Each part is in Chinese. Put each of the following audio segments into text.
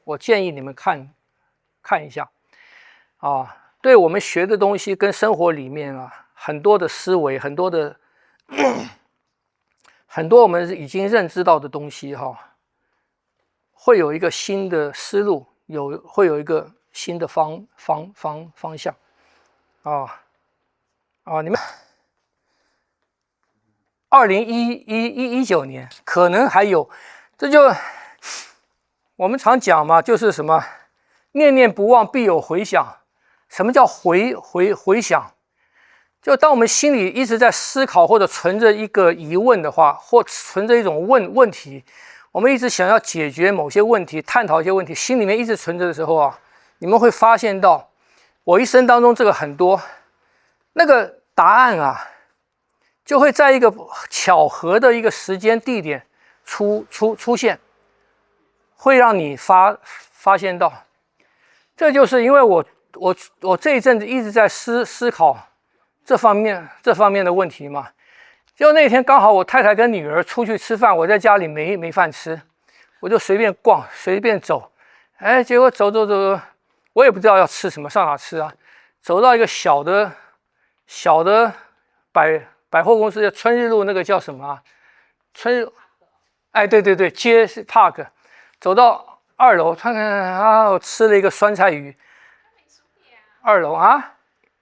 我建议你们看一下啊。对我们学的东西跟生活里面啊，很多的思维，很多我们已经认知到的东西哈，会有一个新的思路，会有一个新的方向啊！你们2019年可能还有，这就我们常讲嘛，就是什么念念不忘必有回响。什么叫回响？就当我们心里一直在思考或者存着一个疑问的话，或存着一种问题，我们一直想要解决某些问题，探讨一些问题，心里面一直存着的时候啊，你们会发现到，我一生当中这个很多那个答案啊，就会在一个巧合的一个时间地点出现，会让你发现到，这就是因为我这一阵子一直在思考这方面的问题嘛。就那天刚好我太太跟女儿出去吃饭，我在家里没饭吃，我就随便逛随便走，哎，结果走，我也不知道要吃什么，上哪吃啊？走到一个小的百货公司，春日路那个叫什么啊？哎，对，街是 Park， 走到2楼看看啊，我吃了一个酸菜鱼。2楼啊，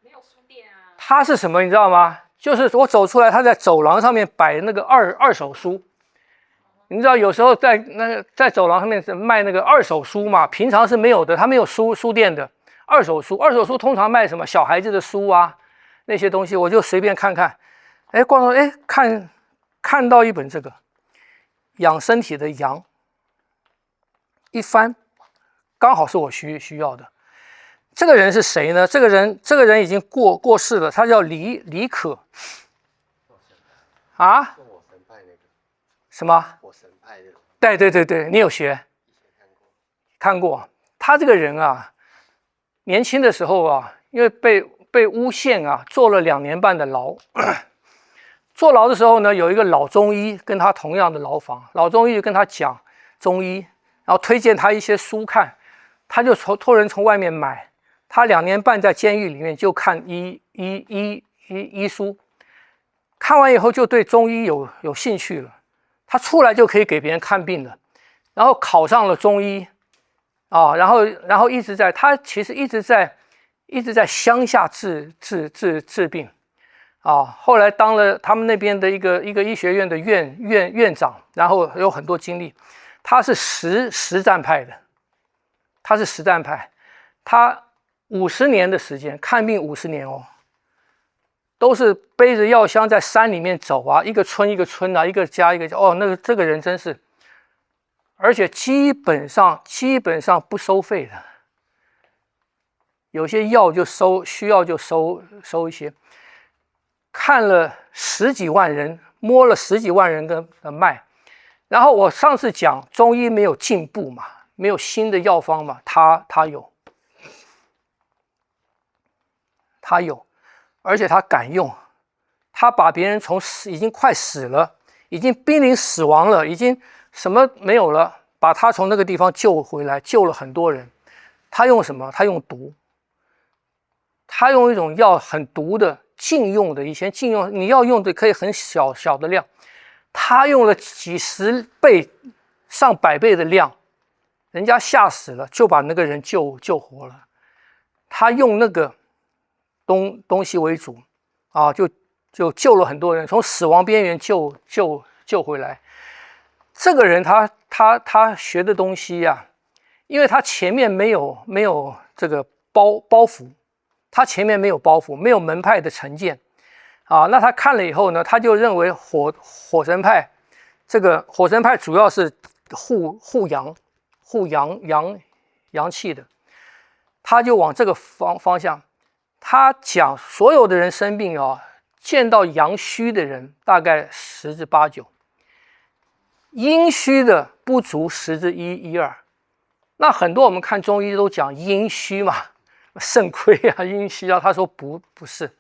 没有书店啊。它是什么你知道吗？就是我走出来，它在走廊上面摆那个二手书。你知道有时候在走廊上面卖那个二手书嘛，平常是没有的，它没有书店的。二手书通常卖什么小孩子的书啊，那些东西我就随便看看。哎，逛到哎看到一本这个养身体的羊，一翻刚好是我需要的。这个人是谁呢？这个人已经过世了，他叫李可。啊？什么？火神派的。对，你有学？看过。他这个人啊，年轻的时候啊，因为被诬陷啊，坐了2年半的牢。坐牢的时候呢，有一个老中医跟他同样的牢房，老中医就跟他讲中医，然后推荐他一些书看，他就托人从外面买。他2年半在监狱里面就看医书，看完以后就对中医有兴趣了。他出来就可以给别人看病了，然后考上了中医啊，然后他其实一直在乡下治病啊。后来当了他们那边的一个医学院的院长，然后有很多经历。他是实战派的，他50年的时间看病50年哦，都是背着药箱在山里面走啊，一个村一个村啊，一个家一个家哦，这个人真是，而且基本上不收费的，有些药就需要就收一些，看了10几万人，摸了10几万人的脉，然后我上次讲中医没有进步嘛，没有新的药方嘛，他有，而且他敢用，他把别人从已经快死了，已经濒临死亡了，已经什么没有了，把他从那个地方救回来，救了很多人。他用什么？他用毒，他用一种药很毒的禁用的，以前禁用你要用的可以很小的量，他用了几十倍、上百倍的量，人家吓死了，就把那个人救活了。他用那个东西为主啊，就救了很多人，从死亡边缘救回来。这个人他学的东西呀，因为他前面没有这个包袱，他前面没有包袱，没有门派的成见啊。那他看了以后呢，他就认为火神派，这个火神派主要是护阳气的，他就往这个方向。他讲所有的人生病啊，见到阳虚的人大概10之8九，阴虚的不足10之1、2。那很多我们看中医都讲阴虚嘛，肾亏啊，阴虚啊。他说不是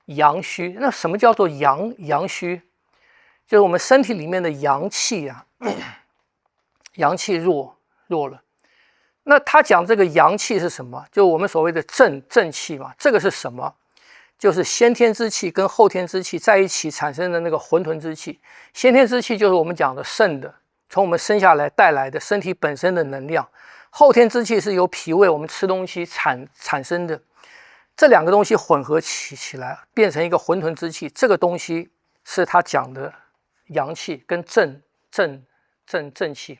阳虚。那什么叫做阳虚？就是我们身体里面的阳气啊，阳气弱了。那他讲这个阳气是什么？就我们所谓的正气嘛。这个是什么？就是先天之气跟后天之气在一起产生的那个混沌之气。先天之气就是我们讲的肾的，从我们生下来带来的身体本身的能量。后天之气是由脾胃我们吃东西产生的。这两个东西混合起来，变成一个混沌之气。这个东西是他讲的阳气跟正气。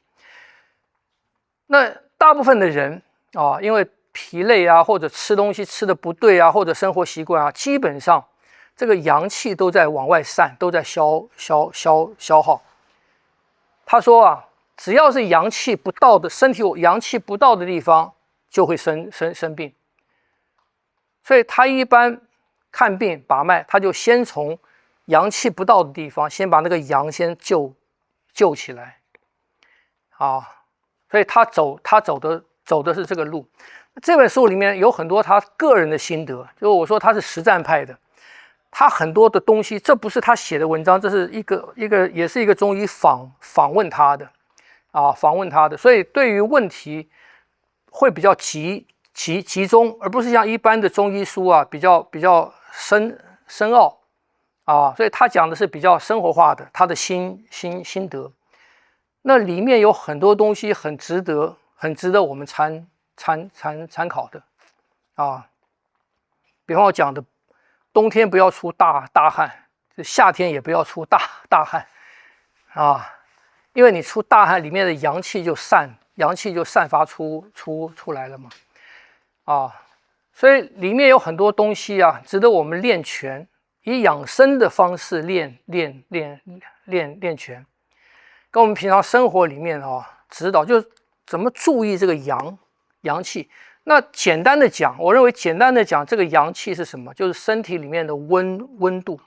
那大部分的人啊，因为疲累啊，或者吃东西吃的不对啊，或者生活习惯啊，基本上这个阳气都在往外散，都在消耗。他说啊，只要是阳气不到的身体，阳气不到的地方就会生病。所以他一般看病把脉，他就先从阳气不到的地方，先把那个阳先救起来啊。所以他走的是这个路。这本书里面有很多他个人的心得，就我说他是实战派的，他很多的东西，这不是他写的文章，这是也是一个中医访问他的啊，访问他的，所以对于问题会比较集中，而不是像一般的中医书啊，比较深奥啊，所以他讲的是比较生活化的，他的心得。那里面有很多东西很值得我们参考的啊。比方我讲的，冬天不要出大汗，夏天也不要出大汗啊，因为你出大汗，里面的阳气就散发出来了嘛啊，所以里面有很多东西啊，值得我们练拳，以养生的方式练拳。跟我们平常生活里面指导，就是怎么注意这个阳气。那简单的讲，我认为简单的讲，这个阳气是什么？就是身体里面的温度，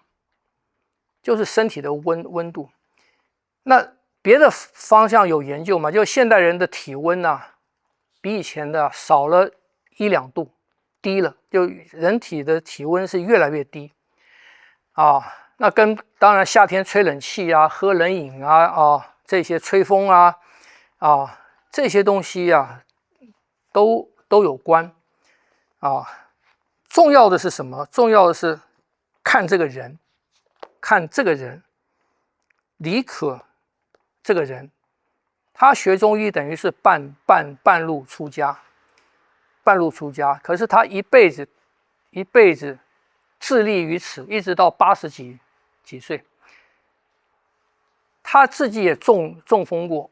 就是身体的温度。那别的方向有研究吗？就现代人的体温啊，比以前的少了1-2度，低了，就人体的体温是越来越低啊。那当然夏天吹冷气啊，喝冷饮啊这些吹风啊这些东西啊都有关啊。重要的是什么？重要的是看这个人，李可这个人，他学中医等于是半路出家，可是他一辈子致力于此，一直到80几岁。他自己也中风过，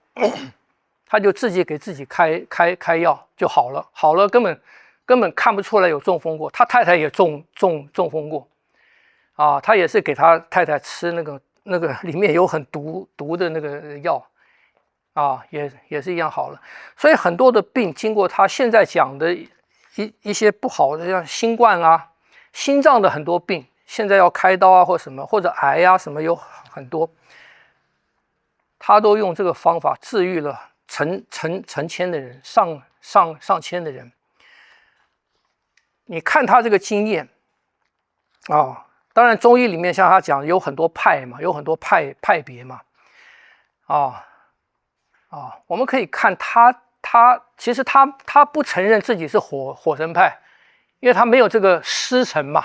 他就自己给自己开药就好了，根本看不出来有中风过。他太太也中风过啊，他也是给他太太吃那个里面有很毒的那个药啊，也是一样好了。所以很多的病经过他现在讲的一些不好的，像新冠啊、心脏的很多病，现在要开刀啊或什么，或者癌啊什么，有很多。他都用这个方法治愈了成千的人，上千的人。你看他这个经验啊，当然中医里面像他讲有很多派嘛，有很多派别嘛，我们可以看他其实他不承认自己是火神派，因为他没有这个师承嘛，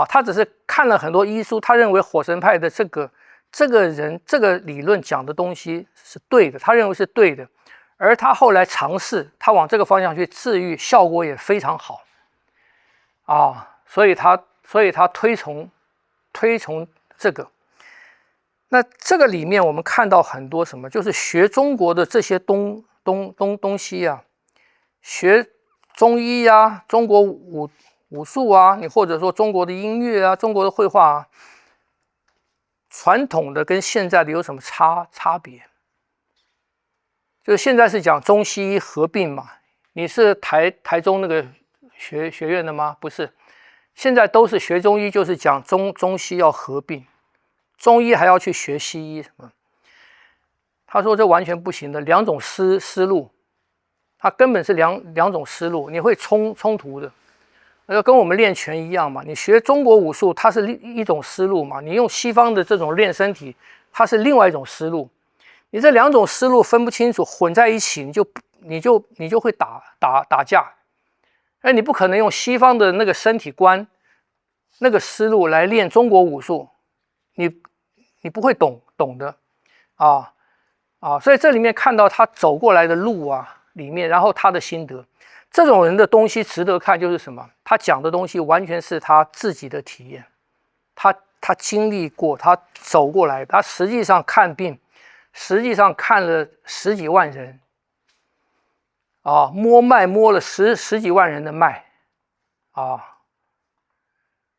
他只是看了很多医书，他认为火神派的这个人这个理论讲的东西是对的，他认为是对的，而他后来尝试，他往这个方向去治愈，效果也非常好所以他推崇这个。那这个里面我们看到很多什么，就是学中国的这些东西啊，学中医啊，中国武术啊，你或者说中国的音乐啊，中国的绘画啊，传统的跟现在的有什么差别？就是现在是讲中西医合并嘛？你是台中那个学院的吗？不是，现在都是学中医，就是讲中西要合并，中医还要去学西医什么？他说这完全不行的，两种思路，它根本是两种思路，你会冲突的。跟我们练拳一样嘛，你学中国武术，它是一种思路嘛，你用西方的这种练身体，它是另外一种思路。你这两种思路分不清楚，混在一起，你就会打架。而你不可能用西方的那个身体观、那个思路来练中国武术，你不会懂的所以这里面看到他走过来的路啊，里面，然后他的心得，这种人的东西值得看，就是什么？他讲的东西完全是他自己的体验，他经历过，他走过来，他实际上看病，实际上看了十几万人。摸脉摸了十几万人的脉，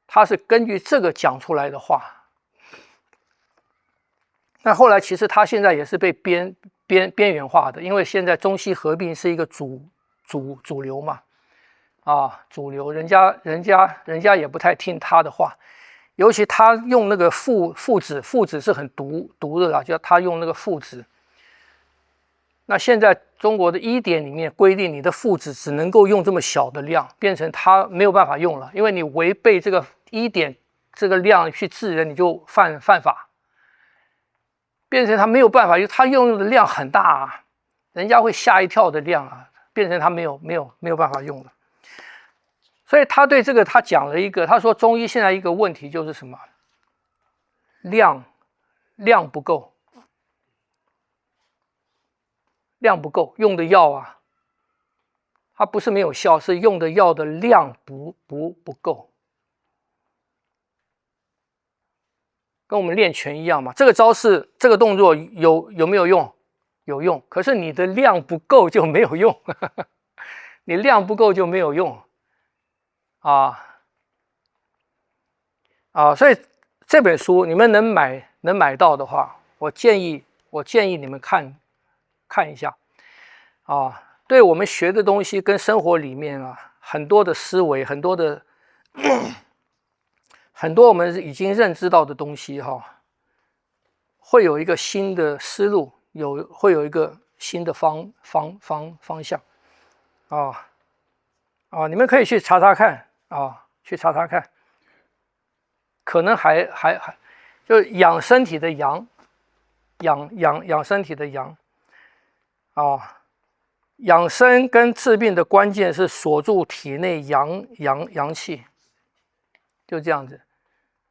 他是根据这个讲出来的话。那后来其实他现在也是被边缘化的，因为现在中西合并是一个主流嘛，主流，人家也不太听他的话，尤其他用那个父子是很毒的啦，就他用那个父子。那现在中国的医典里面规定，你的附子只能够用这么小的量，变成它没有办法用了，因为你违背这个医典这个量去治人，你就犯法，变成他没有办法，因为他用的量很大啊，人家会吓一跳的量啊，变成他没有办法用了。所以他对这个他讲了一个，他说中医现在一个问题就是什么？量不够。量不够，用的药啊，它不是没有效，是用的药的量不够，跟我们练拳一样嘛。这个招式，这个动作有没有用？有用，可是你的量不够就没有用，你量不够就没有用所以这本书你们能买到的话，我建议你们看一下对我们学的东西跟生活里面很多的思维，很多我们已经认知到的东西会有一个新的思路，会有一个新的方向你们可以去查查看去查查看，可能还就养身体的养身体的养养生跟治病的关键是锁住体内阳气，就这样子。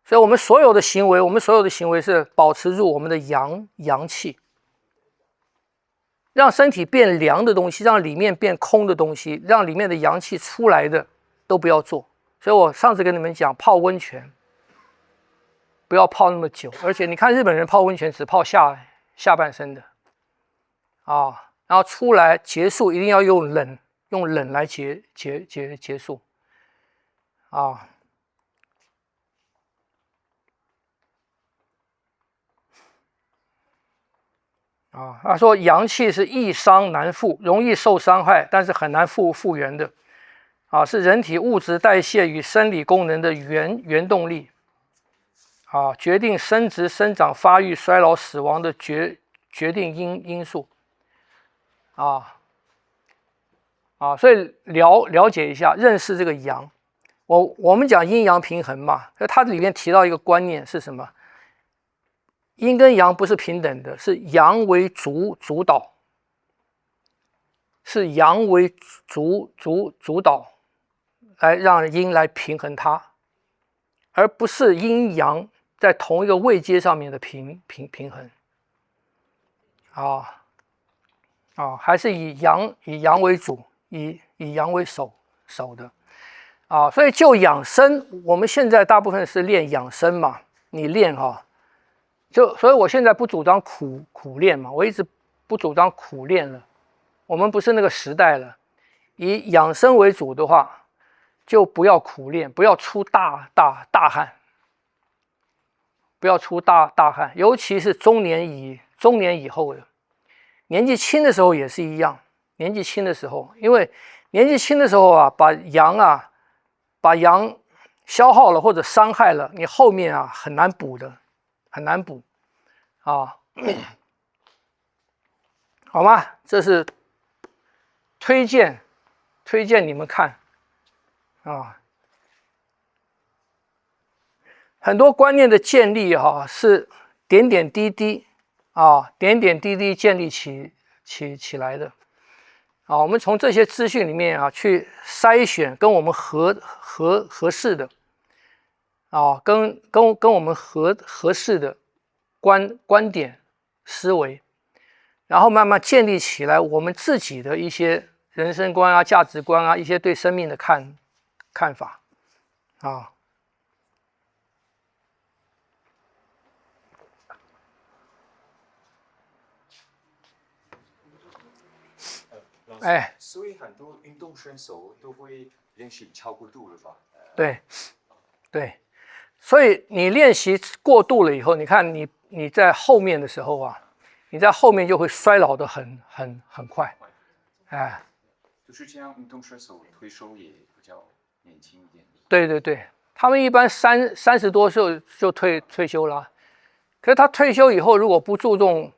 所以我们所有的行为是保持住我们的阳气，让身体变凉的东西，让里面变空的东西，让里面的阳气出来的都不要做。所以我上次跟你们讲，泡温泉不要泡那么久，而且你看日本人泡温泉只泡下半身的然后出来结束一定要用冷来结束他说阳气是易伤难复，容易受伤害，但是很难复原的是人体物质代谢与生理功能的原动力决定生殖、生长、发育、衰老、死亡的决定因素所以了解一下，认识这个阳。我们讲阴阳平衡嘛，它里面提到一个观念是什么？阴跟阳不是平等的，是阳为主导，是阳为主导，来让阴来平衡它，而不是阴阳在同一个位阶上面的平衡还是以阳为主，以阳为首的所以就养生，我们现在大部分是练养生嘛，你练所以我现在不主张苦练嘛，我一直不主张苦练了，我们不是那个时代了，以养生为主的话，就不要苦练，不要出大汗，不要出大汗，尤其是中年以后的。年纪轻的时候也是一样，年纪轻的时候，因为年纪轻的时候把阳消耗了或者伤害了，你后面很难补的，很难补好吗？这是推荐你们看很多观念的建立是点点滴滴建立起来的啊，我们从这些资讯里面啊去筛选跟我们合适的啊，跟我们合适的观点思维，然后慢慢建立起来我们自己的一些人生观啊、价值观啊，一些对生命的看法啊。哎，所以很多运动选手都会练习超过度了吧？对，对，所以你练习过度了以后，你看你在后面的时候啊，你在后面就会衰老的很快，哎，就是这样，运动选手退休也比较年轻一点。对对对，他们一般三十多岁就退休了，可是他退休以后如果不注重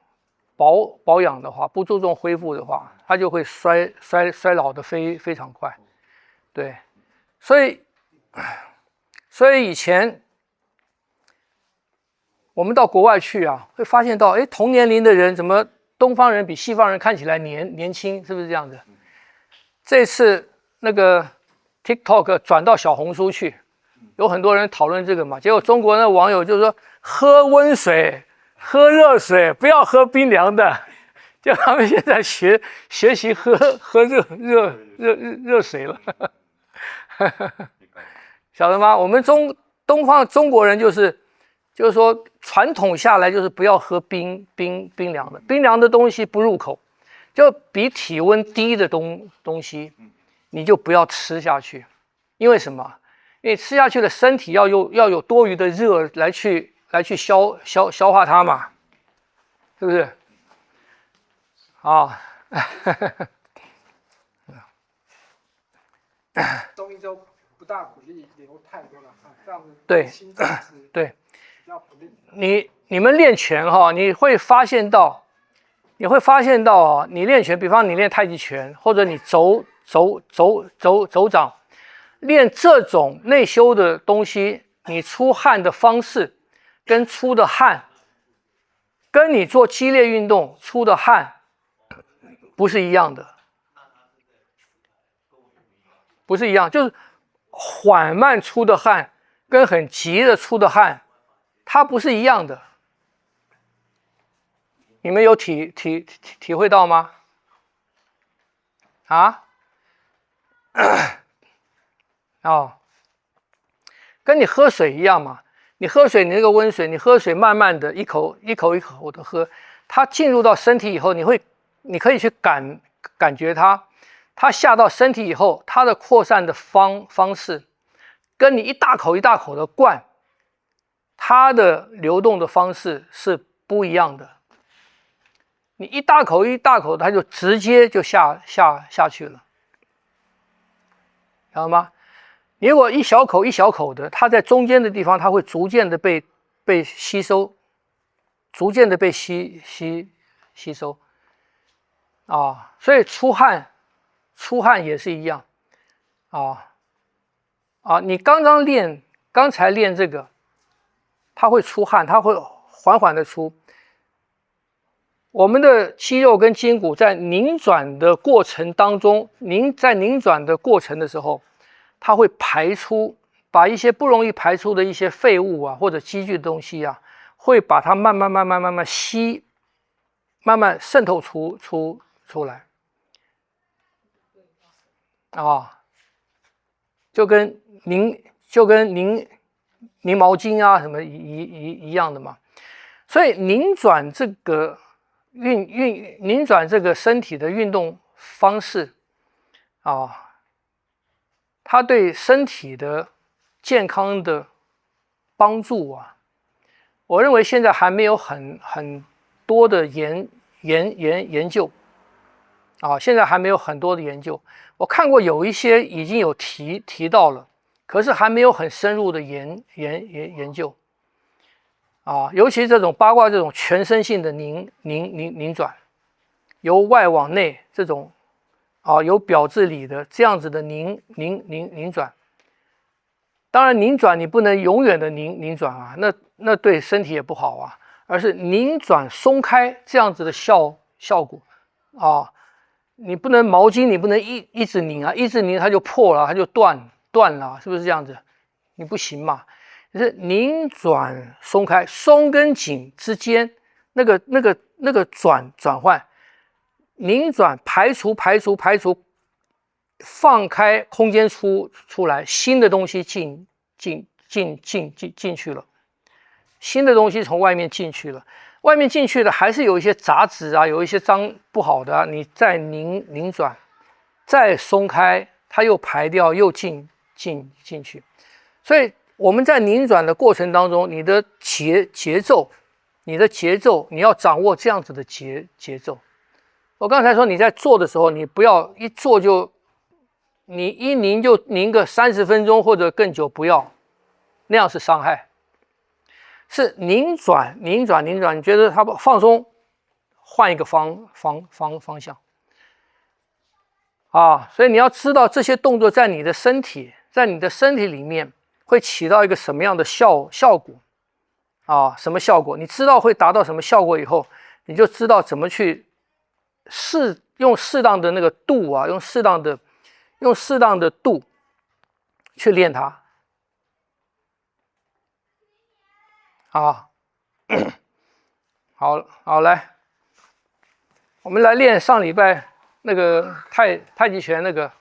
保养的话，不注重恢复的话，他就会衰老的非常快，对，所以以前我们到国外去啊，会发现到，哎，同年龄的人怎么东方人比西方人看起来年轻，是不是这样子？这次那个 TikTok 转到小红书去，有很多人讨论这个嘛，结果中国的网友就说喝温水。喝热水，不要喝冰凉的。就他们现在学习喝热水了，晓得吗？我们东方中国人就是说传统下来就是不要喝冰凉的，冰凉的东西不入口，就比体温低的东西，你就不要吃下去，因为什么？因为吃下去的身体要有多余的热来去消化它嘛，是不是？啊，中医就不大鼓励流太多的汗，这样子对心脏是对，比较不利。你们练拳哈，你会发现到啊，你练拳，比方你练太极拳，或者你走掌，练这种内修的东西，你出汗的方式跟出的汗，跟你做激烈运动出的汗不是一样的，不是一样，就是缓慢出的汗跟很急的出的汗，它不是一样的。你们有体会到吗？啊？哦，跟你喝水一样嘛。你喝水，你那个温水，你喝水慢慢的一口一口的喝，它进入到身体以后，你可以去感觉它下到身体以后，它的扩散的方式，跟你一大口一大口的灌，它的流动的方式是不一样的。你一大口一大口，它就直接就下去了，晓得吗？你如果一小口一小口的，它在中间的地方，它会逐渐的被吸收，逐渐的被吸收啊，所以出汗也是一样啊，你刚才练这个，它会出汗，它会缓缓的出。我们的肌肉跟筋骨在拧转的过程当中，在拧转的过程的时候，它会排出，把一些不容易排出的一些废物啊，或者积聚的东西啊，会把它慢慢吸，慢慢渗透出来啊，就跟拧毛巾啊什么一样的嘛。所以拧转这个拧转这个身体的运动方式啊，它对身体的健康的帮助啊，我认为现在还没有很多的研究啊，现在还没有很多的研究。我看过有一些已经有提到了，可是还没有很深入的研究啊，尤其这种八卦这种全身性的拧转，由外往内这种啊有表字里的这样子的拧转。当然拧转你不能永远的拧转啊，那对身体也不好啊，而是拧转松开这样子的效果啊，你不能毛巾，你不能一直拧啊，一直拧它就破了，它就断了，是不是这样子？你不行嘛。就是拧转松开，松跟紧之间那个转换，拧转排除，放开空间出来，新的东西进去了，新的东西从外面进去了，外面进去的还是有一些杂质啊，有一些脏不好的啊，你再拧转，再松开，它又排掉，又进去，所以我们在拧转的过程当中，你的节奏，你要掌握这样子的节奏。我刚才说你在做的时候，你不要一做就，你一拧就拧个30分钟或者更久，不要，那样是伤害。是拧转，你觉得它放松，换一个方向啊。所以你要知道这些动作在你的身体里面会起到一个什么样的效果啊？什么效果？你知道会达到什么效果以后，你就知道怎么去用适当的那个度啊，用适当的度去练它啊。好，来，我们来练上礼拜那个太极拳那个。